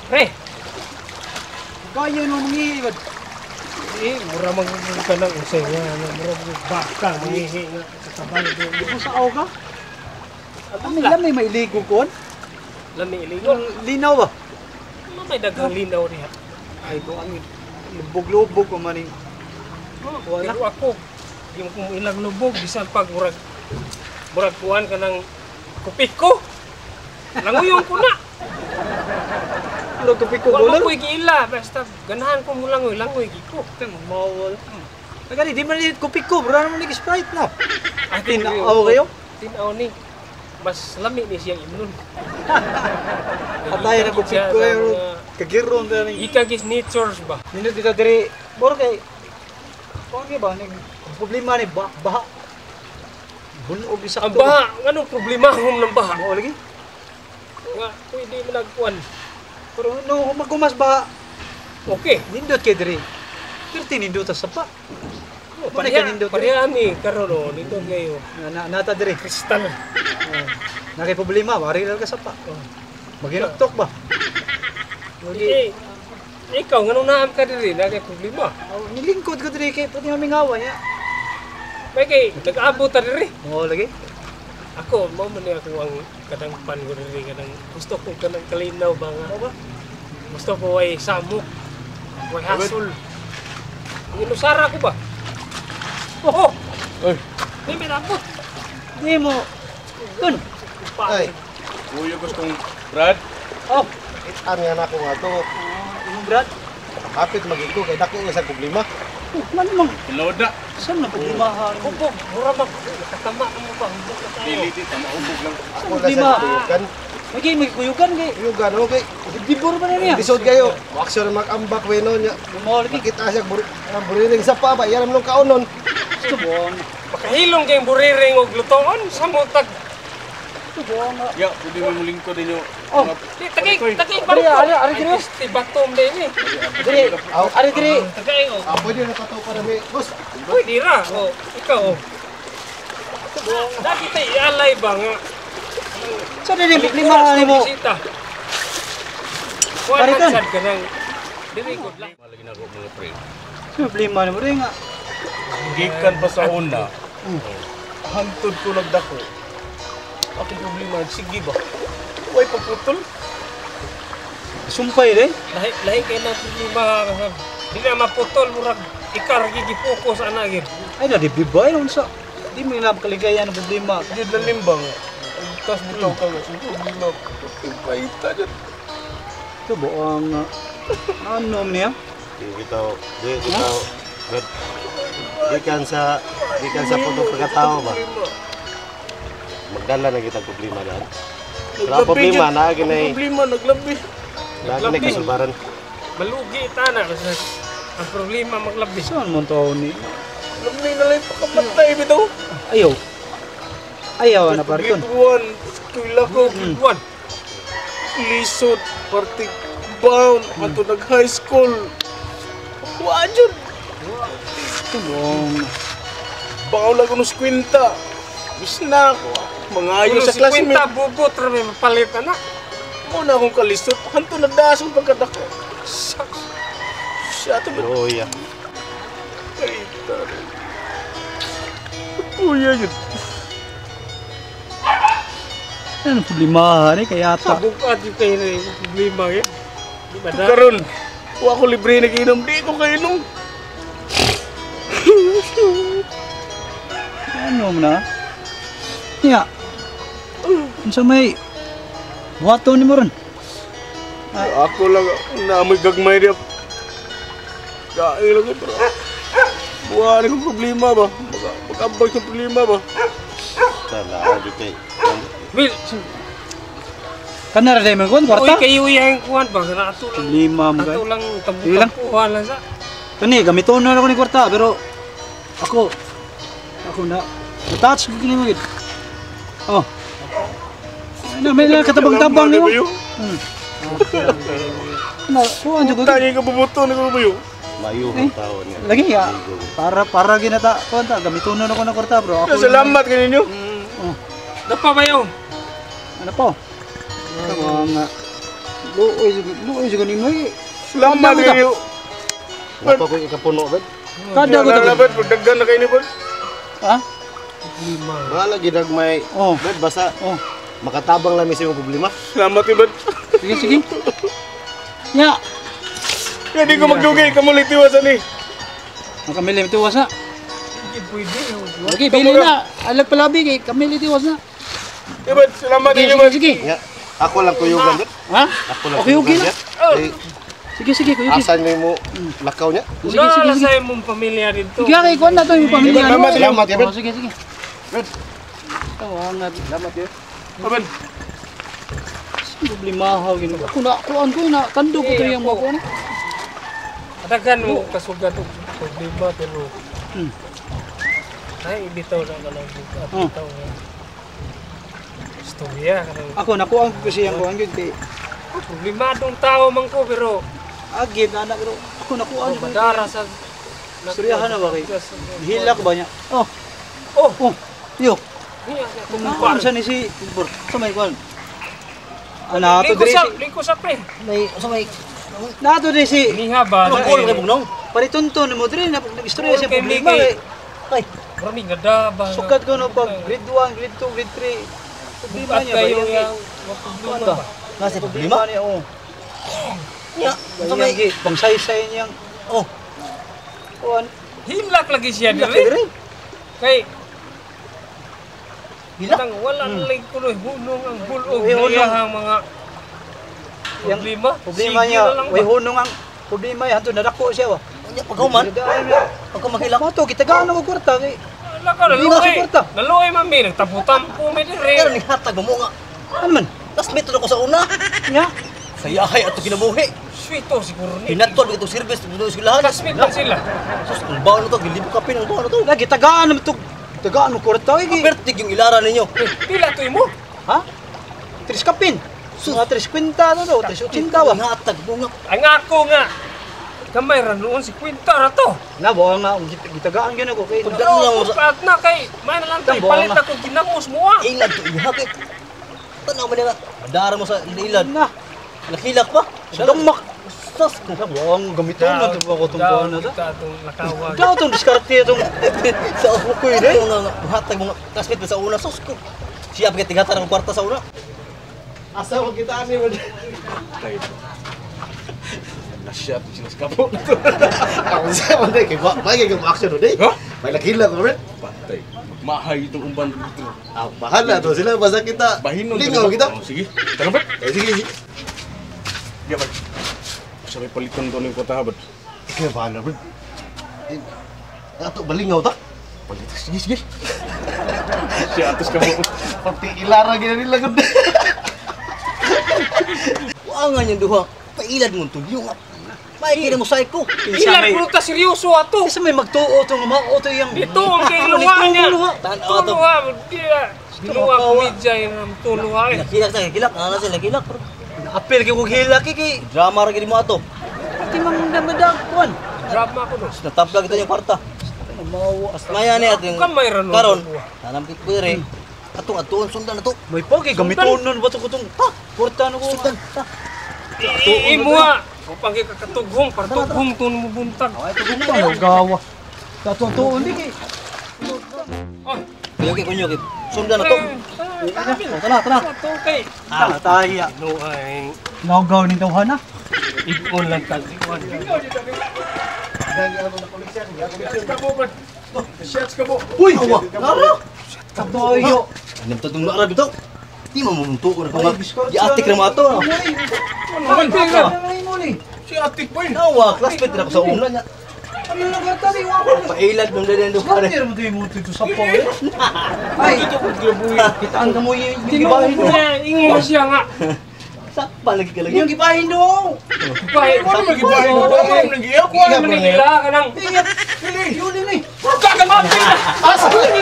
Pre, Kaya mo mangihi ba? mura ka ng usay nga. Mura baka mangihi nga sa tabal. Pusaaw ka? Lamay may iligo kon? Lami iligo. Linaw ba? May dagang linaw niya. Ay ko ang lubog-lubog ko maning. Wala. Pero ako, di mo kung ilang lubog, bisan pag murag kuhan ka ng kupit ko. Languyon ko na. Pero tupik ko Wala gulo. ko giila, basta ganahan ko mo langoy giko. Mawal. Nagani di man ni kupik ko, bro naman ni Sprite na. Ay, Tinaaw kayo? Tinaw ni. Mas lami ni siyang imnon. Atay na kupik ko ay kagiron na ni. Ika gis natures ba? Nindot dito diri. Boro kay Pagi ba ning problema ni baha. Bunog isa Ang baha, anong problema hom ng baha? Mo lagi. Nga, pwede mo nagkuhan. Pero no magkumas ba Okay. nindot kay diri. Perti nindot sa sapa. Oh, Pareha nindot. pareha ni karon oh, dito ngayon. Nata diri. Kristal. Nakay problema, wari lang ka sapa. Maginoktok ba? Eh, ikaw nganong naam ka diri nagay problema. Nilingkod ko diri kay pati aming away ya. May kay nag-abot ta diri. Mo lagi. Ako, mao man ni ako ang kadang pan ko diri kadang gusto ko kanang kalinaw ba nga. Mo ba? Gusto ko ay samok. Way hasol. Inusara ko ba? Oh, Ay, may minabot. Di mo. Kun. ay. Kuya gustong Brad. Oh, Itan nga na ako nga to. imong brad. Kapit magiko kay dako nga sa problema. Man mo. Piloda. Saan na problemahan mo? Kubo, mura mag katama mo ba? Hubog ka tayo. Dili tama ubog lang. Ako Sa na problema. sa kuyugan. May kuyugan kay. Kuyugan okay. Dibor ba na niya? Episode kayo. Action mag-ambak weno nya. Mo lagi. Makita siya buriring sa pa ba yaram nung kaunon. Gusto mo. Makahilong kayong buriring o glutoon sa mutag. Gusto mo nga. Ya, pwede mo lingkod ninyo. Oh, Di, tagay Ari, barko. ari, diri. Di batom din eh. diri. Ari diri. Tagay o. Ah, pwede na pato para may boss. Uy, dira. O, ikaw o. Dati tayo ialay ba nga? Saan na yung problemahan mo? Bisita. Paritan. Sad ka nang. Diri good lang. Malagi na ko mga pre. Problema mo rin nga. Gikan pa sa una. Hantod ko nagdako. Ako problema sige ba? Way paputol. Sumpay rin. Lahi kayo ng problema. Di na maputol. Murag ikar gigipokus ana gid. Ay na di bibay nun sa. Di mo ilang kaligayan ng problema. Gid lang limbang. Tas bitaw ka nga. Problema. Paita dyan. Ito ba ang ano niya? Bitaw, bitaw. Gikan sa puto pagkatao ba? Magdala na kita problema dyan. Pero ang problema, naaginay naglabi. kasubaran. Malugi tana kasi ang problema maglabis. Saan mo to ni? Labi na lang pagkamatay bitaw. Ayaw. Ayaw na parton. Grade 1, kuila ko. Buwan. Lisod, party bound, ato nag-high school. Wajud. Ito bang Baon lang ko ng skwinta. Bis na ako. Mga ayo sa Kwenta classmate. bubot rami mapalit na. Muna akong kalisod. Hanto na dasong pagkatako. Shucks. Siya ito ba? Pero iya, Kaita. Uya yun. ano problema ni kaya Sa ata. bukat yung kayo na yung problema yun. Di ba na? Karon, wa ko libre nagiinom. Di ko kainom. Ano mo na? Ya. Unsa may buhaton ni mo ron? Ako lang naamoy gagmay diya. Kain lang bro. Buwan akong problema ba? Mag-abay sa problema ba? tala, kay. Will, Kana ra day man kon uy kwarta. kayo yung kuhan ba? Na ato lang. Problema mo Ato kay. lang Ilang? tambukan lang sa. Kani gamiton na ako ni kwarta pero ako na touch ko kini mo gid. Oh. Ano may na katabang-tabang ni mo. Na, kuan jud ko. Tangi ka bubuto ni ko ba yun? Mayo Eh, ang tao niya. Lagi ya. Para ginata kuan ta gamiton na ako na kwarta bro. Ako. Salamat kaninyo. Oh. Dapa ba yun? Ano po? Ito nga Luoy juga ni mo. Salamat kayo. Nga ko ikapuno, bed. Kada ko Wala, to. bed. Daggan na kayo ni bed. Ha? Mga lagi nagmay. Oh. Bed, basta Oh. makatabang lang sa imong problema. Salamat ni bed. Sige, sige. Ya. Kaya di ko magdugay, kamulit iwasan ni. Ang kamili tiwas na. Hindi pwede. Lagi bili na. Alag palabi kay kamili tiwas na. Eh, bed, salamat Sige, ninyo, sige, bed. sige. Nga, ako lang kuyugan, bed. Ha? Ako lang Okay, okay kuyugan, na. bed. Eh, Sige, sige, kuya. Sige, asan mo lakaw niya? sige, Wala sige. sa imong pamilya dito. Sige, kay kuan na to yung pamilya. Salamat, salamat, ya, Ben. Oh, sige, sige. Tawangan. Salamat, ya. Oh, bed. Problema ha gino. Ako na kuan ko na kando ko yung mga kuan. Katagan mo kasugat og problema pero Hmm. ay bitaw na lang buka Oh. bitaw na. Istorya kanang Ako nakuha ko kasi yung kuan gyud kay problemadong tao man ko pero agib na anak pero ako nakuha ko. madara sa Istoryahan na ba kay? Hila ko ba niya? Oh, Oh, oh. Yo. niya Kung kumpar. sa ni si Bor. Sa may kuan. Ana to diri si Lingko sa pre. may sa may nato diri si Niha ba na kay bugnong. Paritunto mo diri na nag-istorya siya Okay, problema Miki. kay. Ay, Rami nga daba. sukat ko no pag grade 1, grade 2, grade 3. Problema At niya ba kayo yan? yang problema ba? Nasa problema niya oh. Nya, sa may pangsaysay niyang oh. Kuan. Hilak lagi siya Hilak dire. diri. Kay Hilak? Nang wala lang kuno hunong ang bulog Way hunong. niya ang mga Yang problema. problema Sige niya, na lang way ba? hunong ang problema niya hantud nadako siya wa. Nya paghuman. Pagka makilak mo to, kita gaano ko kwarta kay. Wala ka Hindi nga naluoy. suporta. Naluoy man mi nagtabutan po mi Pero dire. ni hatag mo nga. Ano man? Tasmit ko sa una. Nya, Sayahay ato kinabuhi. Sweeto siguro ni. Hinatod ito service dito eskwelahan. Kasmit man sila. Sus, ang baon na to, gilibo kapin ang baon na to. lagi tagaan mo to. Tagaan mo kwarta kay. Pertig yung ilaran ninyo. Pila to imo? Ha? Tris kapin. Mga 350 na daw, 380 wa. Ang hatag mo nga. Ang ako nga. Kamay ra noon si kwenta ra to. Na ba nga gitagaan gyud ako kay. Pagdaan lang mo sa At na kay may na lang tayo Tambo, palit nga. ako ginamos mo ah. ilad to ihakit. Tanaw mo nga. Madara mo sa ilad. Na, Nakilak pa. damak. Sus, Na ba ang gamiton na to ko tong kuan na to. Itong nakawag. Daw tong diskarte itong sa upo ko yun. Ang hatag mo nga. Tasmit mo sa una. Sus ko. Siya pagkat tigatan ang kwarta sa una. Asa mo kita ani, bed. Nasyat sila sa kapo. Ako sa man kay bagay kang action day. Ha? May nakila ko, bed. Patay. Magmahay itong umban dito. Ah, bahala to sila basta kita. Bahinon. Lingaw kita. Oh, sige. Tara, bed. Eh, sige, sige. Di ba? Sabi paliton ko ng kota, bed. Ikaw bahala, bed. Ato balingaw ta. Palit. Sige, sige. Si atos ka mo. Pati ilara gina nila gud. Wangan yung duha. Pailad mo to. Yung may kina mo psycho. Ilan pruta seryoso ato. Isa may magtuo tong mao to yang Dito ang kay luha niya. Tanaw to. Tuluha. Diluha ko midya yung tuluha eh. Nakilak sa kilak. Ano sila kilak? apil kay kog hilaki kay Drama ra gid mo ato. ti mang damadag kuan. Drama ko no. Natapla kita yung kwarta. Mao as Maya ni ating Kamay ra no. karon. Tanam kit pwere. Atong atuon sundan na to. may pogi gamiton nun bato ko tong porta no ko. Sundan. Imo ah. Upang kay kakatughong partughong tun mo buntag. Ay to gumpang gawa. Katong tuon di kay. Oh. Okay kunyo kit. Sundan na to. Tana tana. Ato kay. Tahiya. No ay Naugaw ni tawhan na. ibon lang kalikuan. Uy! Awa. Naro. Tabayo. Anim to tong lara bitaw. Di mo mumunto ko na ko. Giatik ra mo ato. Si atik pa yun. Nawa, classmate na ko sa una niya. Ano na gata di wa? Pailad ng dadan do pare. Pero mo to mo to sa po. Ay, kitaan ka mo yung gibahin mo. Ingo siya nga. Sakpa lagi ka lagi. Yung gibahin mo. Bahay sa Gibahin mo. Ako ang nag-iyak. Kuha naman nila ka nang Yun ni. kagamapin na. Asa ni?